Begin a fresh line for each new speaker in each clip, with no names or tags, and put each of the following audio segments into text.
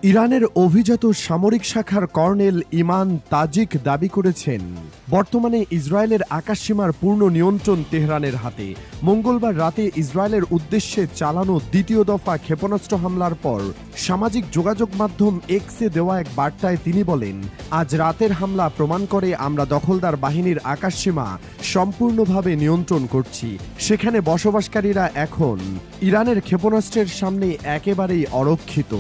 ইরানের অভিজাত সামরিক শাখার কর্নেল ইমান তাজিক দাবি করেছেন, বর্তমানে ইসরায়েলের আকাশসীমার পূর্ণ নিয়ন্ত্রণ তেহরানের হাতে। মঙ্গলবার রাতে ইসরায়েলের উদ্দেশ্যে চালানো দ্বিতীয় দফা ক্ষেপণাস্ত্র হামলার পর সামাজিক যোগাযোগ মাধ্যম এক্সে দেওয়া এক বার্তায় তিনি বলেন, আজ রাতের হামলা প্রমাণ করে আমরা দখলদার বাহিনীর আকাশসীমা সম্পূর্ণভাবে নিয়ন্ত্রণ করছি। সেখানে বসবাসকারীরা এখন ইরানের ক্ষেপণাস্ত্রের সামনে একেবারেই অরক্ষিত।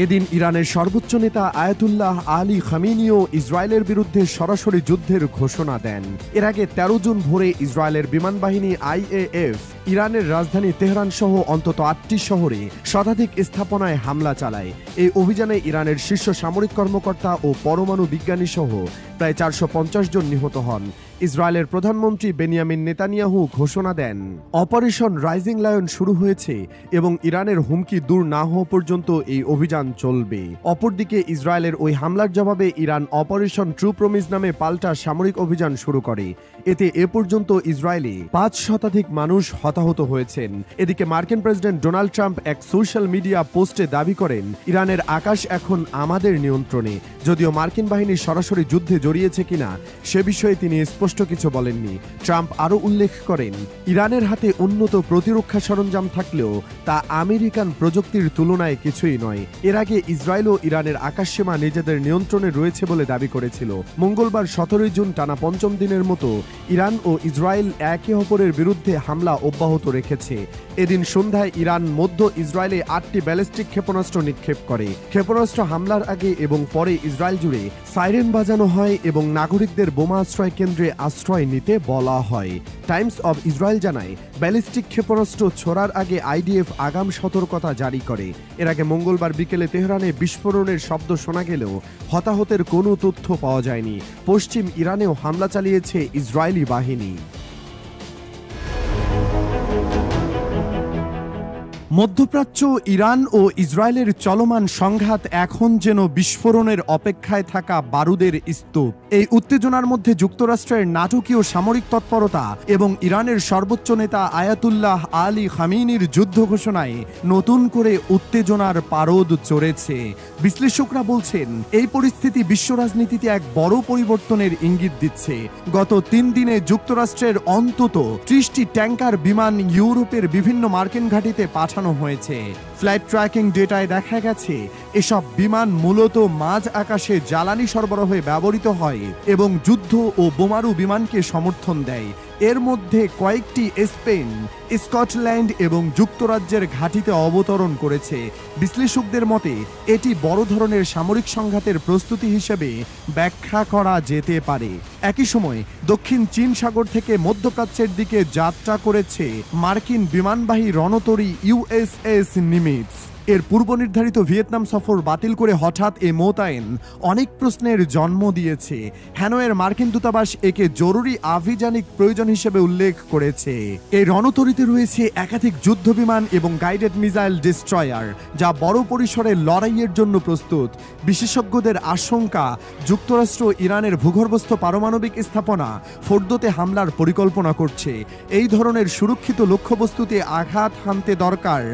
এদিন ইরানের সর্বোচ্চ নেতা আয়াতুল্লাহ আলী খামেনিও ইসরায়েলের বিরুদ্ধে সরাসরি যুদ্ধের ঘোষণা দেন। এর আগে 13 জুন ভোরে ইসরায়েলের বিমান বাহিনী IAF ইরানের রাজধানী তেহরান সহ অন্তত 8টি শহরে শতাধিক স্থাপনায় হামলা চালায়। এই অভিযানে ইরানের শীর্ষ সামরিক কর্মকর্তা ও পরমাণু বিজ্ঞানী সহ প্রায় 450 জন নিহত হন। ইসরায়েলের প্রধানমন্ত্রী বেনিয়ামিন নেতানিয়াহু ঘোষণা দেন, অপারেশন রাইজিং লায়ন শুরু হয়েছে এবং ইরানের হুমকি দূর না হওয়া পর্যন্ত এই অভিযান চলবে। অপরদিকে ইসরায়েলের ওই হামলার জবাবে ইরান অপারেশন ট্রু প্রমিস নামে পাল্টা সামরিক অভিযান শুরু করে। এতে এ পর্যন্ত ইসরায়েলে 5 শতাধিক মানুষ হতাহত হয়েছেন। এদিকে মার্কিন প্রেসিডেন্ট ডোনাল্ড ট্রাম্প এক সোশ্যাল মিডিয়া পোস্টে দাবি করেন, ইরানের আকাশ এখন আমাদের নিয়ন্ত্রণে। যদিও মার্কিন বাহিনী সরাসরি যুদ্ধে জড়িয়েছে কিনা সে বিষয়ে তিনি স্পষ্ট কিছু বলেননি। ট্রাম্প আরও উল্লেখ করেন, ইরানের হাতে উন্নত প্রতিরক্ষা সরঞ্জাম থাকলেও তা আমেরিকান প্রযুক্তির তুলনায় কিছুই নয়। এর আগে ইসরায়েল ও ইরানের আকাশসীমা নিজেদের নিয়ন্ত্রণে রয়েছে বলে দাবি করেছিল। মঙ্গলবার 17 জুন টানা 5ম দিনের মতো ইরান ও ইসরায়েল একে অপরের বিরুদ্ধে হামলা অব্যাহত রেখেছে। এদিন সন্ধ্যায় ইরান মধ্য ইসরায়েলে 8টি ব্যালিস্টিক ক্ষেপণাস্ত্র নিক্ষেপ করে। ক্ষেপণাস্ত্র হামলার আগে এবং পরে ইসরায়েল জুড়ে সাইরেন বাজানো হয় এবং নাগরিকদের বোমা আশ্রয় কেন্দ্রে আশ্রয় নিতে বলা হয়। টাইমস অব ইসরায়েল জানায়, ব্যালিস্টিক ক্ষেপণাস্ত্র ছোড়ার আগে IDF আগাম সতর্কতা জারি করে। এর আগে মঙ্গলবার বিকেলে তেহরানে বিস্ফোরণের শব্দ শোনা গেলেও হতাহতের কোনো তথ্য পাওয়া যায়নি। পশ্চিম ইরানেও হামলা চালিয়েছে ইসরায়েলি বাহিনী। মধ্যপ্রাচ্য, ইরান ও ইসরায়েলের চলমান সংঘাত এখন যেন বিস্ফোরণের অপেক্ষায় থাকা বারুদের স্তূপ। এই উত্তেজনার মধ্যে যুক্তরাষ্ট্রের নাটকীয় সামরিক তৎপরতা এবং ইরানের সর্বোচ্চ নেতা আয়াতুল্লাহ আলী খামেনির যুদ্ধ ঘোষণায় নতুন করে উত্তেজনার পারদ চড়েছে। বিশ্লেষকরা বলছেন, এই পরিস্থিতি বিশ্ব রাজনীতিতে এক বড় পরিবর্তনের ইঙ্গিত দিচ্ছে। গত 3 দিনে যুক্তরাষ্ট্রের অন্তত 30টি ট্যাঙ্কার বিমান ইউরোপের বিভিন্ন মার্কিন ঘাঁটিতে পাঠানো হয়েছে। ফ্লাইট ট্র্যাকিং ডেটায় দেখা গেছে, এসব বিমান মূলত মাঝ আকাশে জ্বালানি সরবরাহে ব্যবহৃত হয় এবং যুদ্ধ ও বোমারু বিমানকে সমর্থন দেয়। এর মধ্যে কয়েকটি স্পেন, স্কটল্যান্ড এবং যুক্তরাজ্যের ঘাঁটিতে অবতরণ করেছে। বিশ্লেষকদের মতে এটি বড় ধরনের সামরিক সংঘাতের প্রস্তুতি হিসেবে ব্যাখ্যা করা যেতে পারে। একই সময় দক্ষিণ চীন সাগর থেকে মধ্যপ্রাচ্যের দিকে যাত্রা করেছে মার্কিন বিমানবাহী রণতরী USS নিমিটজ। এর পূর্ব নির্ধারিত ভিয়েতনাম সফর বাতিল করে হঠাৎ এ মোতায়েন অনেক প্রশ্নের জন্ম দিয়েছে। হ্যানয়ের মার্কিন দূতাবাস একে জরুরি আভিযানিক প্রয়োজন হিসেবে উল্লেখ করেছে। এই রণতরীতে রয়েছে একাধিক যুদ্ধ বিমান এবং গাইডেড মিসাইল ডিস্ট্রয়ার, যা বড় পরিসরে লড়াইয়ের জন্য প্রস্তুত। বিশেষজ্ঞদের আশঙ্কা, যুক্তরাষ্ট্র ইরানের ভূগর্ভস্থ পারমাণবিক স্থাপনা ফোর্দোতে হামলার পরিকল্পনা করছে। এই ধরনের সুরক্ষিত লক্ষ্যবস্তুতে আঘাত হানতে দরকার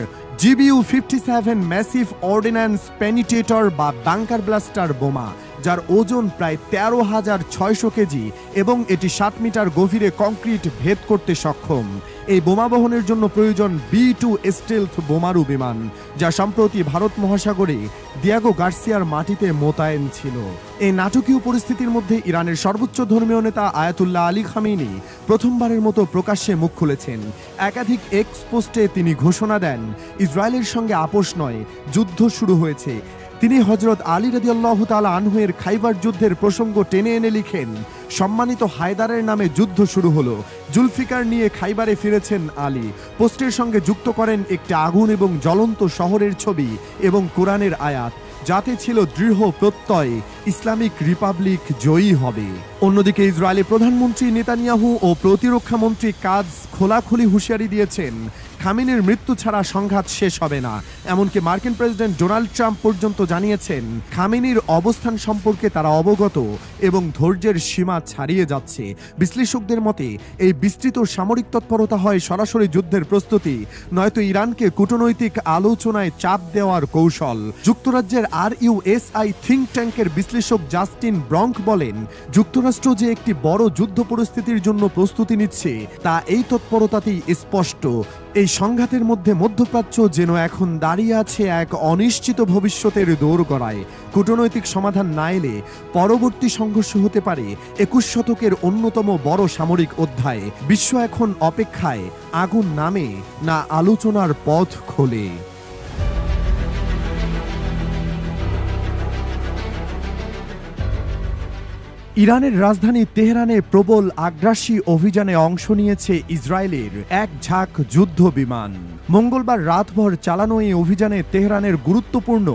GBU-57 ম্যাসিভ অর্ডিন্যান্স পেনিট্রেটর বা বাংকার ব্লাস্টার বোমা, যার ওজন প্রায় 13,600 কেজি এবং এটি 7 মিটার গভীরে কংক্রিট ভেদ করতে সক্ষম। এই বোমা বহনের জন্য প্রয়োজন B-2 স্টেলথ বোমারু বিমান, যা সম্প্রতি ভারত মহাসাগরে দিয়াগো গার্সিয়ার মাটিতে মোতায়েন ছিল। এই নাটকীয় পরিস্থিতির মধ্যে ইরানের সর্বোচ্চ ধর্মীয় নেতা আয়াতুল্লাহ আলী খামেনি প্রথমবারের মতো প্রকাশ্যে মুখ খুলেছেন। একাধিক এক্স পোস্টে তিনি ঘোষণা দেন, ইসরায়েলের সঙ্গে আপোষ নয়, যুদ্ধ শুরু হয়েছে। তিনি হযরত আলী রাদিয়াল্লাহু তাআলা আনহু এর খাইবার যুদ্ধের প্রসঙ্গ টেনে এনে লিখেন, সম্মানিত হায়দারের নামে যুদ্ধ শুরু হলো, জুলফিকার নিয়ে খাইবারে ফিরেছেন আলী। পোস্টের সঙ্গে যুক্ত করেন একটি আগুন এবং জ্বলন্ত শহরের ছবি এবং কোরআনের আয়াত, যাতে ছিল দৃঢ় প্রত্যয়, ইসলামিক রিপাবলিক জয়ী হবে। অন্যদিকে ইসরায়েলের প্রধানমন্ত্রী নেতানিয়াহু ও প্রতিরক্ষা মন্ত্রী কাজ খোলাখুলি হুঁশিয়ারি দিয়েছেন, খামেনির মৃত্যু ছাড়া সংঘাত শেষ হবে না। এমনকি মার্কিন প্রেসিডেন্ট ডোনাল্ড ট্রাম্প পর্যন্ত জানিয়েছেন খামেনির অবস্থান সম্পর্কে তারা অবগত এবং ধৈর্যের সীমা ছাড়িয়ে যাচ্ছে। বিশ্লেষকদের মতে এই বিস্তৃত সামরিক তৎপরতা হয় সরাসরি যুদ্ধের প্রস্তুতি, নয়তো ইরানকে কূটনৈতিক আলোচনায় চাপ দেওয়ার কৌশল। যুক্তরাজ্যের RUSI থিঙ্ক ট্যাঙ্কের বিশ্লেষক জাস্টিন ব্রঙ্ক বলেন, যুক্তরাষ্ট্র যে একটি বড় যুদ্ধ পরিস্থিতির জন্য প্রস্তুতি নিচ্ছে তা এই তৎপরতাতেই স্পষ্ট। এই সংঘাতের মধ্যে মধ্যপ্রাচ্য যেন এখন দাঁড়িয়ে আছে এক অনিশ্চিত ভবিষ্যতের দোরগোড়ায়। কূটনৈতিক সমাধান না এলে পরবর্তী সংঘর্ষ হতে পারে 21 শতকের অন্যতম বড় সামরিক অধ্যায়। বিশ্ব এখন অপেক্ষায়, আগুন নামে না আলোচনার পথ খোলে। ইরানের রাজধানী তেহরানে প্রবল আগ্রাসী অভিযানে অংশ নিয়েছে ইসরায়েলের এক ঝাঁক যুদ্ধ বিমান। মঙ্গলবার রাতভর চালানো এই অভিযানে তেহরানের গুরুত্বপূর্ণ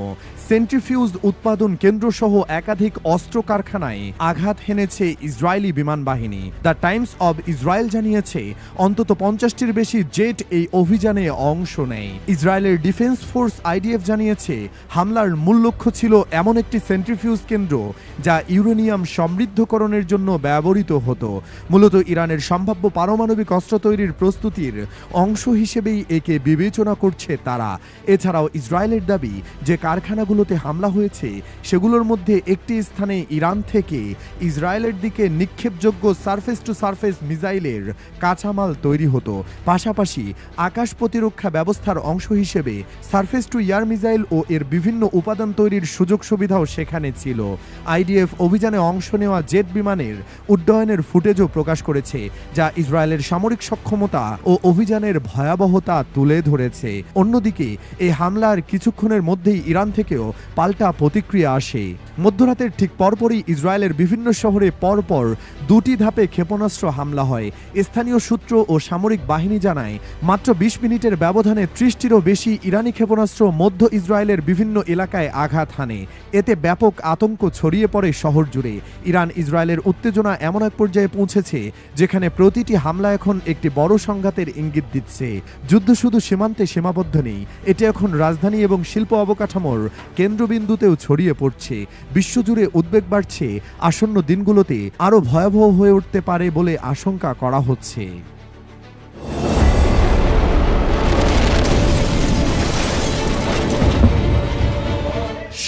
সেন্ট্রিফিউজ উৎপাদন কেন্দ্রসহ একাধিক অস্ত্র কারখানায় আঘাত হেনেছে ইসরায়েলি বিমান বাহিনী। দ্য টাইমস অব ইসরায়েল জানিয়েছে অন্তত 50টির বেশি জেট এই অভিযানে অংশ নেয়। ইসরায়েলের ডিফেন্স ফোর্স IDF জানিয়েছে হামলার মূল লক্ষ্য ছিল এমন একটি সেন্ট্রিফিউজ কেন্দ্র যা ইউরেনিয়াম সমৃদ্ধকরণের জন্য ব্যবহৃত হতো। মূলত ইরানের সম্ভাব্য পারমাণবিক অস্ত্র তৈরির প্রস্তুতির অংশ হিসেবেই একে বিবেচনা করছে তারা। এছাড়াও ইসরায়েলের দাবি যে কারখানাগুলোতে হামলা হয়েছে সেগুলোর মধ্যে একটি স্থানে ইরান থেকে ইসরায়েলের দিকে নিক্ষেপযোগ্য সারফেস টু সারফেস মিসাইলের কাঁচামাল তৈরি হতো। পাশাপাশি আকাশ প্রতিরক্ষা ব্যবস্থার অংশ হিসেবে সারফেস টু এয়ার মিসাইল ও এর বিভিন্ন উপাদান তৈরির সুযোগ সুবিধাও সেখানে ছিল। IDF অভিযানে অংশ নেওয়া জেট বিমানের উড্ডয়নের ফুটেজও প্রকাশ করেছে, যা ইসরায়েলের সামরিক সক্ষমতা ও অভিযানের ভয়াবহতা তুলে ধরেছে। অন্যদিকে এই হামলার কিছুক্ষণের মধ্যেই ইরান থেকেও পাল্টা প্রতিক্রিয়া আসে। মধ্যরাতের ঠিক পরপরই ইসরায়েলের বিভিন্ন শহরে পরপর 2টি ধাপে ক্ষেপণাস্ত্র হামলা হয়। স্থানীয় সূত্র ও সামরিক বাহিনী জানায় মাত্র 20 মিনিটের ব্যবধানে 30টিরও বেশি ইরানি ক্ষেপণাস্ত্র মধ্য ইসরায়েলের বিভিন্ন এলাকায় আঘাত হানে। এতে ব্যাপক আতঙ্ক ছড়িয়ে পড়ে শহর জুড়ে। ইরান ইসরায়েলের উত্তেজনা এমন এক পর্যায়ে পৌঁছেছে যেখানে প্রতিটি হামলা এখন একটি বড় সংঘাতের ইঙ্গিত দিচ্ছে। যুদ্ধ শুধু সীমান্তে সীমাবদ্ধ নেই, এটি এখন রাজধানী এবং শিল্প অবকাঠামোর কেন্দ্রবিন্দুতেও ছড়িয়ে পড়ছে। বিশ্বজুড়ে উদ্বেগ বাড়ছে, আসন্ন দিনগুলোতে আরও ভয়াবহ হয়ে উঠতে পারে বলে আশঙ্কা করা হচ্ছে।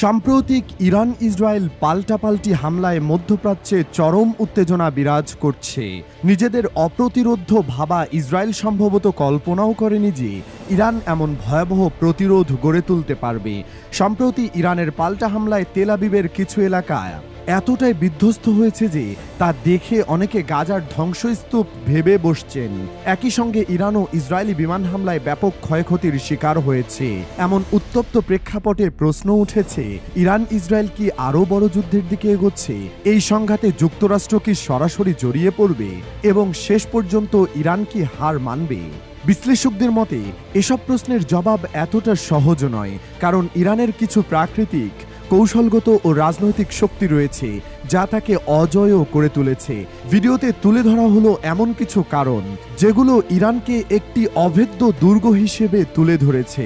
সাম্প্রতিক ইরান ইসরায়েল পাল্টাপাল্টি হামলায় মধ্যপ্রাচ্যে চরম উত্তেজনা বিরাজ করছে। নিজেদের অপ্রতিরোধ্য ভাবা ইসরায়েল সম্ভবত কল্পনাও করেনি যে ইরান এমন ভয়াবহ প্রতিরোধ গড়ে তুলতে পারবে। সম্প্রতি ইরানের পাল্টা হামলায় তেল আবিবের কিছু এলাকায় এতটাই বিধ্বস্ত হয়েছে যে তা দেখে অনেকে গাজার ধ্বংসস্তূপ ভেবে বসছেন। একই সঙ্গে ইরান ও ইসরায়েলি বিমান হামলায় ব্যাপক ক্ষয়ক্ষতির শিকার হয়েছে। এমন উত্তপ্ত প্রেক্ষাপটে প্রশ্ন উঠেছে, ইরান ইসরায়েল কি আরও বড় যুদ্ধের দিকে এগোচ্ছে? এই সংঘাতে যুক্তরাষ্ট্র কি সরাসরি জড়িয়ে পড়বে এবং শেষ পর্যন্ত ইরান কি হার মানবে? বিশ্লেষকদের মতে এসব প্রশ্নের জবাব এতটা সহজ নয়, কারণ ইরানের কিছু প্রাকৃতিক, কৌশলগত ও রাজনৈতিক শক্তি রয়েছে যা তাকে অজেয় করে তুলেছে। ভিডিওতে তুলে ধরা হলো এমন কিছু কারণ যেগুলো ইরানকে একটি অভেদ্য দুর্গ হিসেবে তুলে ধরেছে।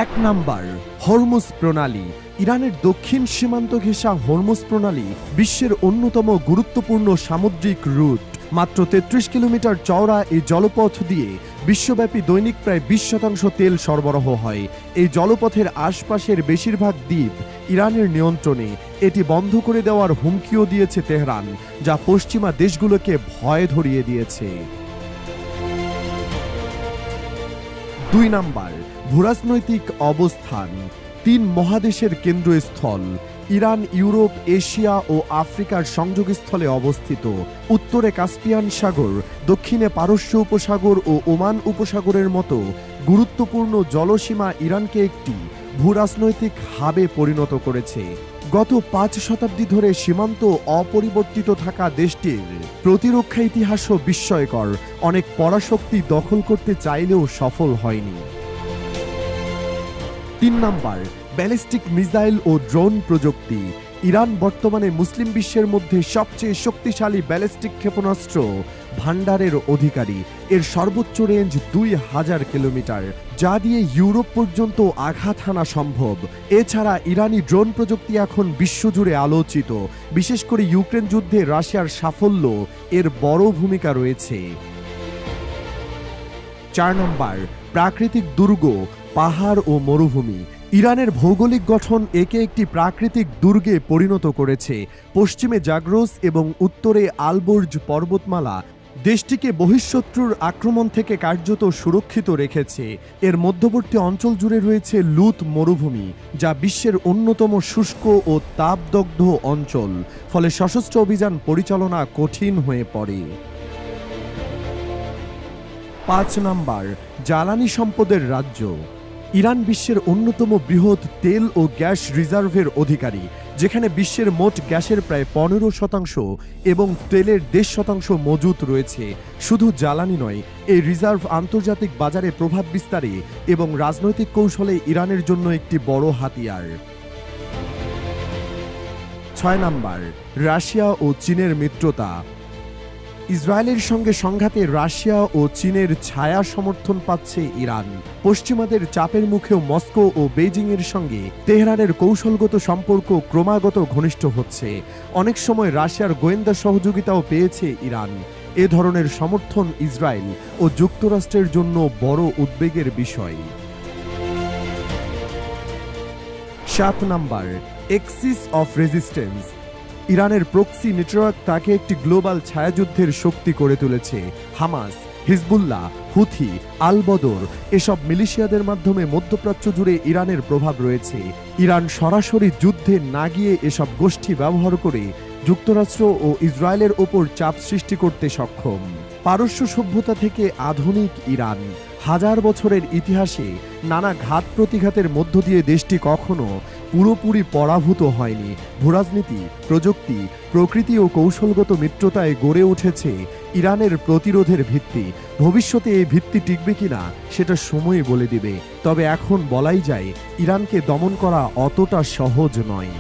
1 নাম্বার, হরমুজ প্রণালী। ইরানের দক্ষিণ সীমান্ত ঘেঁষা হরমুজ প্রণালী বিশ্বের অন্যতম গুরুত্বপূর্ণ সামুদ্রিক রুট। মাত্র 33 কিলোমিটার চওড়া এই জলপথ দিয়ে বিশ্বব্যাপী দৈনিক প্রায় 20% তেল সরবরাহ হয়। এই জলপথের আশপাশের বেশিরভাগ দ্বীপ ইরানের নিয়ন্ত্রণে। এটি বন্ধ করে দেওয়ার হুমকিও দিয়েছে তেহরান, যা পশ্চিমা দেশগুলোকে ভয় ধরিয়ে দিয়েছে। 2 নাম্বার, ভূরাজনৈতিক অবস্থান। 3 মহাদেশের কেন্দ্রস্থল। ইরান ইউরোপ, এশিয়া ও আফ্রিকার সংযোগস্থলে অবস্থিত। উত্তরে কাস্পিয়ান সাগর, দক্ষিণে পারস্য উপসাগর ও ওমান উপসাগরের মতো গুরুত্বপূর্ণ জলসীমা ইরানকে একটি ভূরাজনৈতিক হাবে পরিণত করেছে। গত 5 শতাব্দী ধরে সীমান্ত অপরিবর্তিত থাকা দেশটির প্রতিরক্ষা ইতিহাসও বিস্ময়কর। অনেক পরাশক্তি দখল করতে চাইলেও সফল হয়নি। 3 নাম্বার, ব্যালিস্টিক মিসাইল ও ড্রোন প্রযুক্তি। ইরান বর্তমানে মুসলিম বিশ্বের মধ্যে সবচেয়ে শক্তিশালী ব্যালিস্টিক ক্ষেপণাস্ত্র ভান্ডারের অধিকারী। এর সর্বোচ্চ রেঞ্জ 2000 কিলোমিটার, যা দিয়ে ইউরোপ পর্যন্ত আঘাত হানা সম্ভব। এছাড়া ইরানি ড্রোন প্রযুক্তি এখন বিশ্বজুড়ে আলোচিত। বিশেষ করে ইউক্রেন যুদ্ধে রাশিয়ার সাফল্য এর বড় ভূমিকা রয়েছে। 4 নম্বর, প্রাকৃতিক দুর্গ, পাহাড় ও মরুভূমি। ইরানের ভৌগোলিক গঠন একে একটি প্রাকৃতিক দুর্গে পরিণত করেছে। পশ্চিমে জাগ্রোস এবং উত্তরে আলবর্জ পর্বতমালা দেশটিকে বহিঃশত্রুর আক্রমণ থেকে কার্যত সুরক্ষিত রেখেছে। এর মধ্যবর্তী অঞ্চল জুড়ে রয়েছে লুত মরুভূমি, যা বিশ্বের অন্যতম শুষ্ক ও তাপদগ্ধ অঞ্চল, ফলে সশস্ত্র অভিযান পরিচালনা কঠিন হয়ে পড়ে। 5 নম্বর, জ্বালানি সম্পদের রাজ্য। ইরান বিশ্বের অন্যতম বৃহৎ তেল ও গ্যাস রিজার্ভের অধিকারী, যেখানে বিশ্বের মোট গ্যাসের প্রায় 15% এবং তেলের 10% মজুত রয়েছে। শুধু জ্বালানি নয়, এই রিজার্ভ আন্তর্জাতিক বাজারে প্রভাব বিস্তারে এবং রাজনৈতিক কৌশলে ইরানের জন্য একটি বড় হাতিয়ার। 6 নম্বর, রাশিয়া ও চীনের মিত্রতা। ইসরায়েলের সঙ্গে সংঘাতে রাশিয়া ও চীনের ছায়া সমর্থন পাচ্ছে ইরান। পশ্চিমাদের চাপের মুখেও মস্কো ও বেইজিংয়ের সঙ্গে তেহরানের কৌশলগত সম্পর্ক ক্রমাগত ঘনিষ্ঠ হচ্ছে। অনেক সময় রাশিয়ার গোয়েন্দা সহযোগিতাও পেয়েছে ইরান। এ ধরনের সমর্থন ইসরায়েল ও যুক্তরাষ্ট্রের জন্য বড় উদ্বেগের বিষয়। 7 নম্বর, এক্সিস অফ রেজিস্ট্যান্স। ইরানের প্রক্সি নেটওয়ার্ক তাকে একটি গ্লোবাল ছায়াযুদ্ধের শক্তি করে তুলেছে। হামাস, হিজবুল্লাহ, হুথি, আল বদর এসব মিলিশিয়াদের মাধ্যমে মধ্যপ্রাচ্য জুড়ে ইরানের প্রভাব রয়েছে। ইরান সরাসরি যুদ্ধে না গিয়ে এসব গোষ্ঠী ব্যবহার করে যুক্তরাষ্ট্র ও ইসরায়েলের ওপর চাপ সৃষ্টি করতে সক্ষম। পারস্য সভ্যতা থেকে আধুনিক ইরান, হাজার বছরের ইতিহাসে নানা ঘাত প্রতিঘাতের মধ্য দিয়ে দেশটি কখনো পুরোপুরি পরাভূত হয়নি। ভূরাজনীতি, প্রযুক্তি, প্রকৃতি ও কৌশলগত মিত্রতায় গড়ে উঠেছে ইরানের প্রতিরোধের ভিত্তি। ভবিষ্যতে এই ভিত্তি টিকবে কিনা সেটা সময় বলে দিবে। তবে এখন বলাই যায়, ইরানকে দমন করা অতটা সহজ নয়।